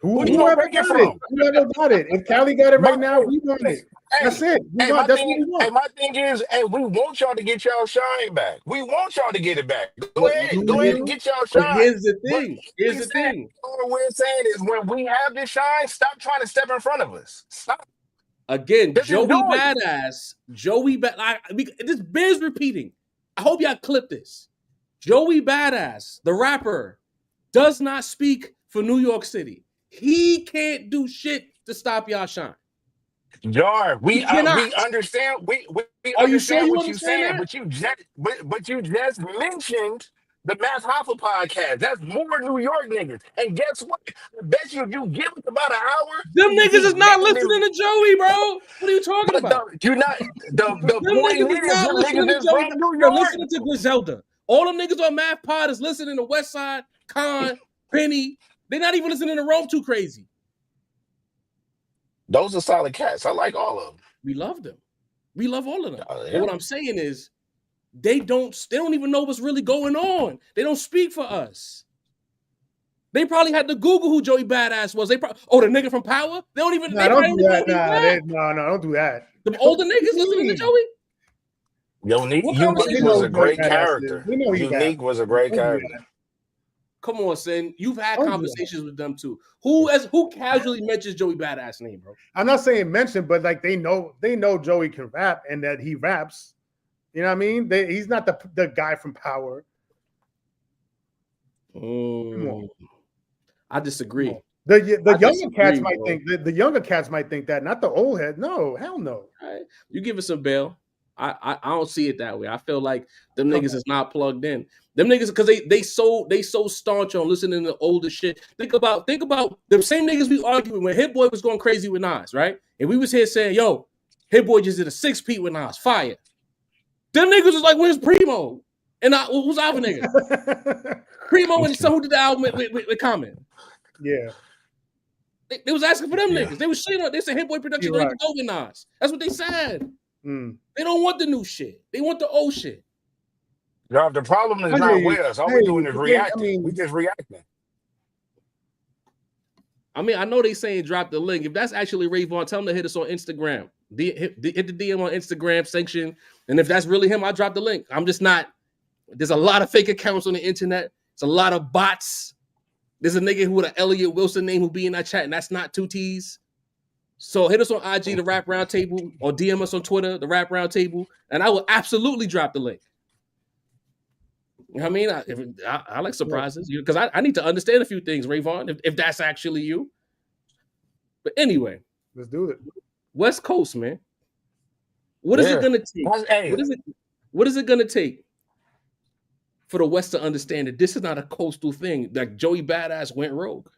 Whoever got it. Whoever got it. If Cali got it right now, we want it. That's it. That's what we want. My thing is, we want y'all to get y'all shine back. We want y'all to get it back. Go ahead and get y'all shine. But here's the thing. What we're saying is, when we have this shine, stop trying to step in front of us. Stop. Again, Joey Badass. This bears repeating. I hope y'all clip this. Joey Badass, the rapper, does not speak for New York City. He can't do shit to stop y'all shine. Jar, we understand. We understand what you're saying, but you just mentioned the Math Hoffa podcast. That's more New York niggas. And guess what? I bet you give it about an hour. Them niggas is not listening to Joey, bro. What are you talking about? You're not. The point is, them niggas is from New York. They're listening to Griselda. All them niggas on Math Pod is listening to Westside, Khan, Penny. They're not even listening to Rome Too Crazy. Those are solid cats. I like all of them. We love them. We love all of them. Yeah. But what I'm saying is, they don't even know what's really going on. They don't speak for us. They probably had to Google who Joey Badass was. The nigga from Power? They don't even. Nah, don't do that. Don't do that. The older niggas listening to Joey? Unique was a great character. Unique was a great character. Come on, Sin. You've had conversations with them too. Who casually mentions Joey Badass name, bro? I'm not saying mention, but like they know Joey can rap and that he raps. You know what I mean? He's not the guy from Power. I disagree. The younger cats might think the younger cats might think that, not the old head. No, hell no. Right. You give us a bail. I don't see it that way. I feel like them niggas is not plugged in. Them niggas, because they so staunch on listening to older shit. Think about them same niggas we arguing when Hit Boy was going crazy with Nas, right? And we was here saying, yo, Hit Boy just did a 6-peat with Nas, fire. Them niggas was like, where's Primo? And who's our nigga? Primo and someone who did the album with Common. Yeah. They was asking for them niggas. They was shit on. They said Hit Boy production don't even go with Nas. That's what they said. They don't want the new shit. They want the old shit. Yo, the problem is not with us. All we're doing is reacting. We just reacting. I mean, I know they saying drop the link. If that's actually Ray Vaughn, tell him to hit us on Instagram. Hit the DM on Instagram section. And if that's really him, I'll drop the link. I'm just not. There's a lot of fake accounts on the internet. It's a lot of bots. There's a nigga who with an Elliot Wilson name who be in that chat, and that's not 2 T's. So hit us on IG, the Rap Roundtable, or DM us on Twitter, the Rap Roundtable, and I will absolutely drop the link. You know what I mean? I like surprises because I need to understand a few things, Ray Vaughn, if that's actually you. But anyway, let's do it. West Coast, man. What is it gonna take? Hey. What is it gonna take for the West to understand that this is not a coastal thing? Like Joey Badass went rogue.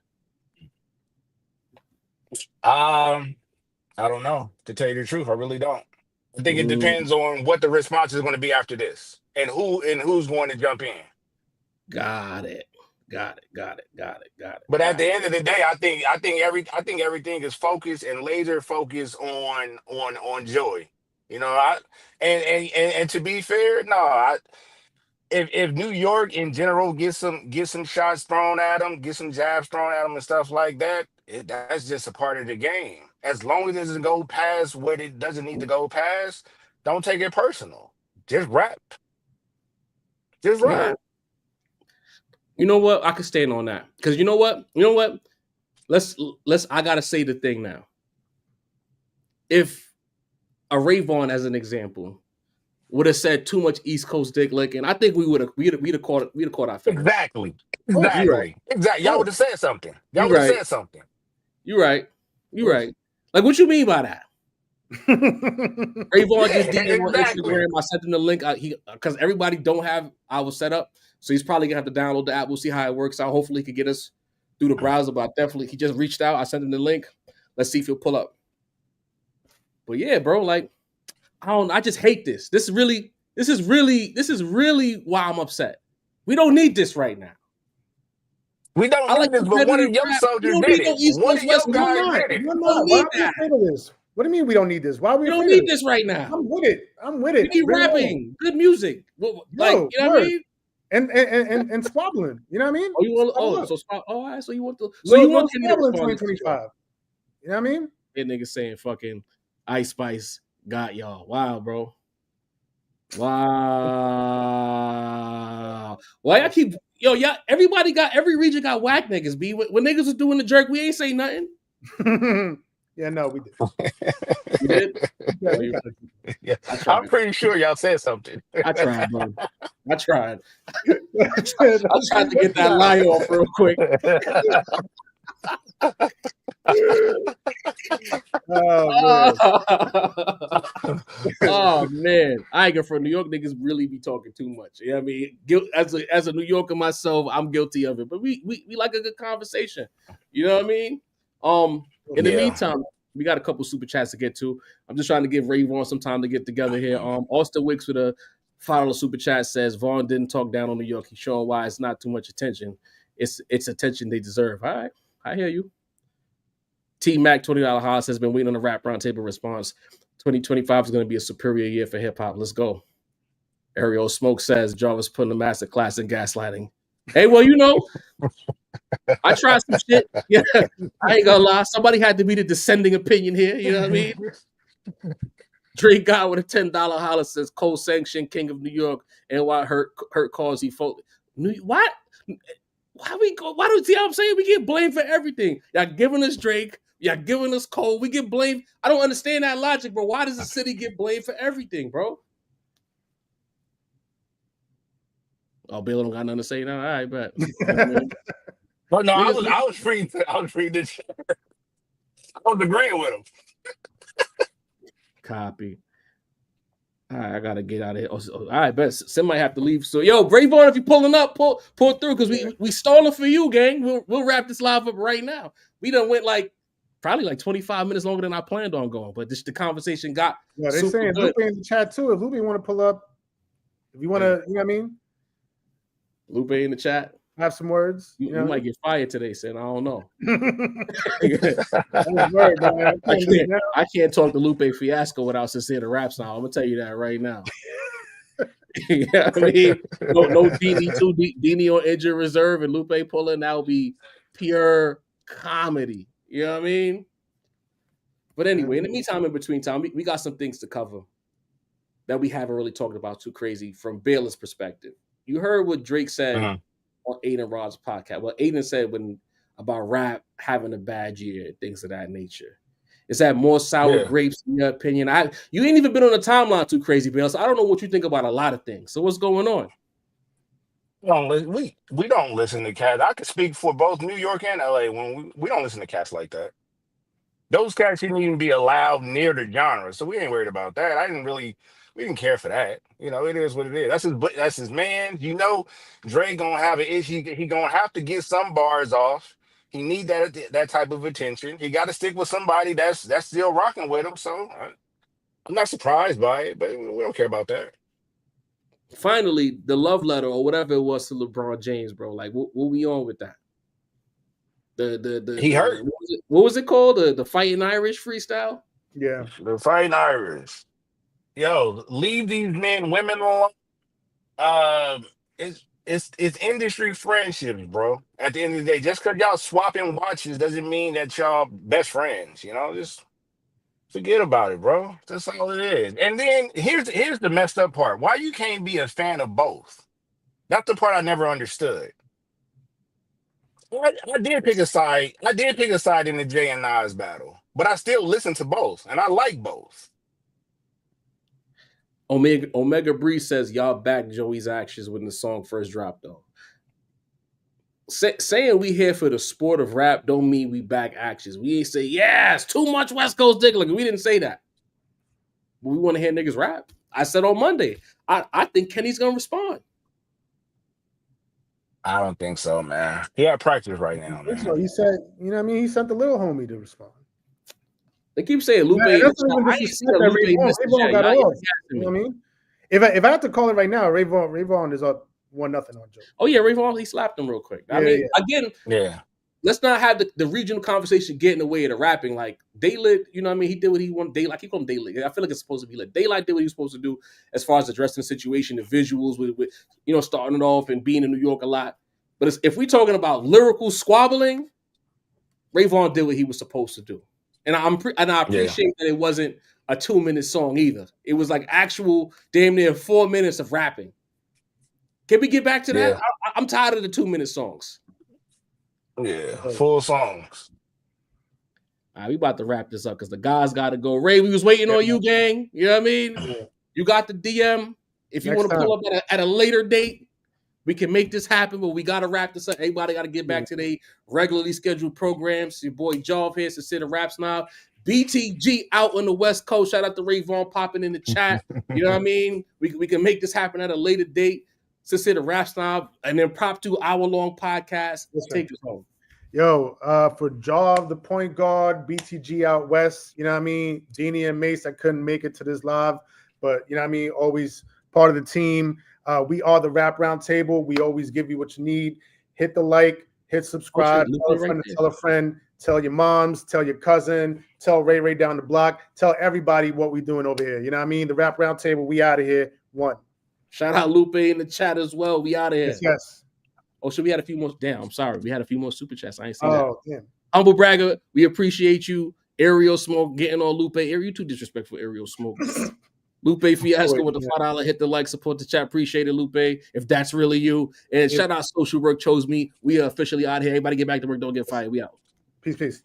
I don't know. To tell you the truth, I really don't. I think it depends on what the response is going to be after this, and who's going to jump in. Got it. But at the end of the day, I think everything is focused and laser focused on Joey. You know, and to be fair, if New York in general gets some shots thrown at them, get some jabs thrown at them and stuff like that, that's just a part of the game. As long as it doesn't go past what it doesn't need to go past, don't take it personal. Just rap. Just rap. You know what? I can stand on that. Because you know what? Let's I gotta say the thing now. If a Ray Vaughn, as an example, would have said too much East Coast dick licking, I think we'd have caught our feelings. Exactly. Y'all would have said something. You're right. Like, what you mean by that? Ray Vaughn just did it on Exactly. Instagram. I sent him the link. Because everybody don't have our setup, so he's probably gonna have to download the app. We'll see how it works out. Hopefully, he can get us through the browser. But he just reached out. I sent him the link. Let's see if he'll pull up. But yeah, bro, like I just hate this. This is really why I'm upset. We don't need this right now. We don't need this, but one of your soldiers did it. One of your guys did it. Why are we afraid of this? What do you mean we don't need this? Why are we? We don't need this right now. I'm with it. We need rapping, good music, like you know what I mean, and squabbling. You know what I mean? Oh, you want? All right. So you want the? So you want squabbling 2025? You know what I mean? That nigga saying fucking Ice Spice got y'all. Wow, bro. Wow. Why I keep y'all? Every region got whack niggas. B when niggas was doing the jerk, we ain't say nothing. Yeah, no, we did. You did? Yeah, I'm pretty sure y'all said something. I tried, bro. I tried. I tried to get that lie off real quick. Oh man, I ain't from New York. Niggas really be talking too much. You know what I mean? As a New Yorker myself, I'm guilty of it. But we like a good conversation. You know what I mean? In the meantime, we got a couple super chats to get to. I'm just trying to give Ray Vaughn some time to get together here. Austin Wicks with a final super chat says Vaughn didn't talk down on New York. He's showing why it's not too much attention. It's attention they deserve. All right, I hear you. T Mac $20 Haas has been waiting on a rap roundtable response. 2025 is going to be a superior year for hip hop. Let's go. Ariel Smoke says Jarvis putting a master class in gaslighting. Hey, well, you know, I tried some shit. Yeah, I ain't gonna lie. Somebody had to be the dissenting opinion here. You know what I mean? Drake got with a $10 holler says co-sanctioned King of New York and why hurt cause he folded. What? Why we go? Why don't you see how I'm saying? We get blamed for everything. Y'all giving us Drake. Y'all giving us Cole. We get blamed. I don't understand that logic, bro. Why does the city get blamed for everything, bro? Oh, Bill don't got nothing to say now. All right, bet. But no, I was free to share. I was agreeing with him. Copy. All right, I gotta get out of here. All right, bet somebody have to leave. So, yo, Ray Vaughn, if you pulling up, pull through because we stalling for you, gang. We'll wrap this live up right now. We done went probably 25 minutes longer than I planned on going, but the conversation got. Yeah, they're saying Lupe in the chat too. If Lupe want to pull up, if you want to, you know what I mean. Lupe in the chat. Have some words. You might get fired today, Sin. I don't know. I can't talk to Lupe Fiasco without Sincere the Rap Style. I'm gonna tell you that right now. Yeah, I mean, no Dini on injured reserve and Lupe pulling. That would be pure comedy. You know what I mean? But anyway, in the meantime, in between time, we got some things to cover that we haven't really talked about too crazy from Baylor's perspective. You heard what Drake said on Aiden Rod's podcast. Well, Aiden said about rap having a bad year, things of that nature. Is that more sour grapes in your opinion? You ain't even been on the timeline too crazy, Bill. So I don't know what you think about a lot of things. So what's going on? We don't listen to cats. I could speak for both New York and LA when we don't listen to cats like that. Those cats shouldn't even be allowed near the genre, so we ain't worried about that. We didn't care for that. You know, it is what it is. That's his man. You know, Dre gonna have an issue. He gonna have to get some bars off. He need that type of attention. He got to stick with somebody that's still rocking with him. So I'm not surprised by it, but we don't care about that. Finally, the love letter or whatever it was to LeBron James, bro. Like, what we on with that? He hurt. What was it called? The Fighting Irish freestyle? Yeah, the Fighting Irish. Yo, leave these men, women alone. It's industry friendships, bro. At the end of the day, just because y'all swapping watches doesn't mean that y'all best friends. You know, just forget about it, bro. That's all it is. And then here's the messed up part. Why you can't be a fan of both? That's the part I never understood. I did pick a side. I did pick a side in the Jay and Nas battle, but I still listen to both, and I like both. Omega Bree says y'all backed Joey's actions when the song first dropped, though. Saying we here for the sport of rap don't mean we back actions. We ain't say, it's too much West Coast diggling. We didn't say that. but we want to hear niggas rap. I said on Monday, I think Kenny's gonna respond. I don't think so, man. He at practice right now, man. So he said, you know what I mean? He sent the little homie to respond. They keep saying Lupe. Man, that's not even I ain't disrespect seen a that Lupe Ray Vaughn. message Ray Vaughn yet. got Y'all off. even You know asking what I me. mean? If I have to call it right now, Ray Vaughn is up 1-0 on Joe. Oh yeah, Ray Vaughn, he slapped him real quick. I mean, again, Yeah. let's not have the regional conversation get in the way of the rapping. Like Daylyt, you know what I mean? He did what he wanted. Daylyt, I keep calling him Daylyt. I feel like it's supposed to be like Daylyt did what he was supposed to do as far as addressing the situation, the visuals with you know, starting it off and being in New York a lot. But if we're talking about lyrical squabbling, Ray Vaughn did what he was supposed to do. And I appreciate that it wasn't a 2-minute song either. It was like actual damn near 4 minutes of rapping. Can we get back to that? I'm tired of the 2-minute songs. Yeah, full songs. All right, we about to wrap this up because the guys got to go. Ray, we was waiting on you, gang. You know what I mean? Yeah. You got the DM. If you want to pull up at a later date, we can make this happen, but we got to wrap this up. Everybody got to get back to their regularly scheduled programs. Your boy Jov here, Consider Rap Snob. BTG out on the West Coast. Shout out to Ray Vaughn popping in the chat. You know what I mean? We can make this happen at a later date. Consider Rap Snob, and then prop 2 hour-long podcast. Let's take us home. Yo, for Jov, the point guard, BTG out west, you know what I mean? Jeannie and Mace, I couldn't make it to this live, but you know what I mean? Always part of the team. We are the Rap Roundtable. We always give you what you need. Hit the like, hit subscribe, tell a friend to tell a friend, tell your moms, tell your cousin, tell Ray down the block, tell everybody what we're doing over here. You know what I mean? The Rap Roundtable, we out of here. One. Shout out Lupe in the chat as well. We out of here. Yes. Oh, so we had a few more. Damn, I'm sorry. We had a few more super chats. I ain't seen that. Oh, damn. Humble Bragger, we appreciate you. Ariel Smoke getting on Lupe. Ariel, you too disrespectful, Ariel Smoke. Lupe Fiasco with the $5. Hit the like, support the chat. Appreciate it, Lupe. If that's really you. And shout out Social Work Chose Me. We are officially out here. Everybody get back to work. Don't get fired. We out. Peace.